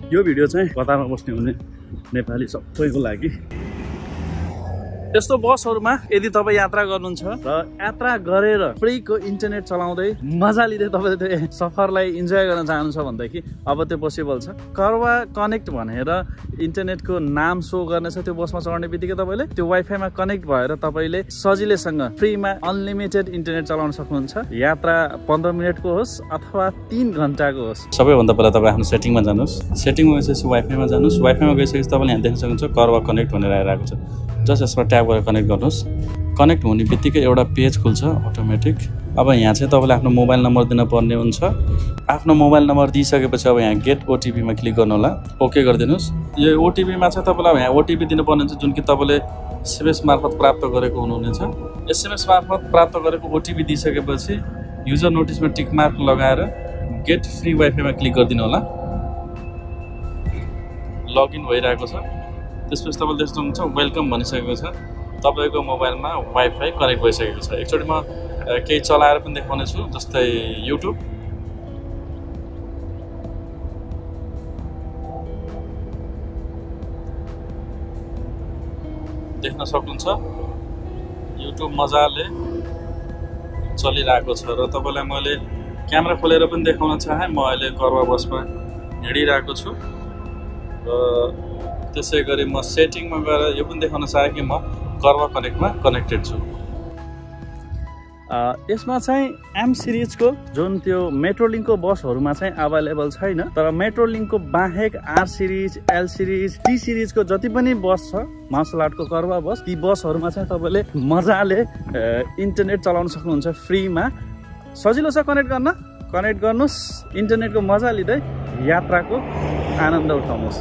यो भिडियो चाहिँ कतारमा बस्ने हुने नेपाली सबैको लागि। यस्तो बसहरुमा यदि तपाई यात्रा गर्नुहुन्छ र यात्रा गरेर फ्रीको इन्टरनेट चलाउँदै मजा लिँदै तपाईले त्यो सफरलाई इन्जोय गर्न चाहनुहुन्छ भनेदेखि अब त्यो पोसिबल छ। कर्वा कनेक्ट भनेर इन्टरनेटको नाम शो गर्नेछ। त्यो बसमा चढ्ने बित्तिकै तपाईले त्यो वाइफाईमा कनेक्ट भएर तपाईले सजिलैसँग फ्रीमा अनलिमिटेड इन्टरनेट चलाउन सक्नुहुन्छ। यात्रा 15 मिनेटको होस् अथवा 3 घण्टाको होस्। सबैभन्दा पहिला तपाई आफ्नो सेटिङमा जानुस्। सेटिङमा गएपछि वाइफाईमा जानुस्। वाइफाईमा गइसकेपछि तपाईले यहाँ देख्न सक्नुहुन्छ कर्वा कनेक्ट भनेर आइरहेको छ। जस्ट यसमा ट्याप गरेर कनेक्ट गर्नुहोस्। कनेक्ट हुने बित्तिकै एउटा पेज खुल्छ अटोमेटिक। अब यहाँ चाहिँ तपाईले आफ्नो मोबाइल नम्बर दिन पर्ने हुन्छ। आफ्नो मोबाइल नम्बर दिइसकेपछि अब यहाँ गेट ओटिपीमा क्लिक गर्नु होला। ओके गरिदिनुस्। यो ओटिपीमा चाहिँ तपाईलाई यहाँ ओटिपी दिनुपर्ने हुन्छ जुन कि तपाईले एसएमएस मार्फत प्राप्त गरेको हुनुहुनेछ। एसएमएस मार्फत प्राप्त गरेको ओटिपी दिइसकेपछि युजर नोटिसमा टिक मार्क लगाएर गेट फ्री वाइफाईमा क्लिक गरिदिनु होला। लगइन भइरहेको छ। त्यसपछि तपाईले देख्नुहुन्छ वेलकम भनिसकेको छ। तपाईको मोबाइलमा वाइफाई कनेक्ट भइसकेको छ। एकचोटी म केही चलाएर पनि देखाउने छु, जस्तै युट्युब। देख्न सक्नुहुन्छ युट्युब मजाले चलिरहेको छ र तपाईलाई मैले क्यामेरा खोलेर पनि देखाउन चाहे। म अहिले कर्वा बसमा हिँडिरहेको छु र त्यसै गरी म सेटिङमा गएर यो पनि देखाउन चाहे कि म कर्वा कनेक्टमा कनेक्टेड छु। यसमा चाहिँ एम सिरिजको जुन त्यो मेट्रोलिङ्कको बसहरुमा चाहिँ अवेलेबल छैन, तर मेट्रोलिङ्कको बाहेक R series, L series, T सिरिजको जति पनि बस छ मावसालाटको कर्वा बस, ती बसहरुमा चाहिँ तपाईले मजाले इन्टरनेट चलाउन सक्नुहुन्छ फ्रीमा। सजिलो छ कनेक्ट गर्न। कनेक्ट गर्नुस्, इन्टरनेटको मजा लिँदै यात्राको आनन्द उठाउनुस्।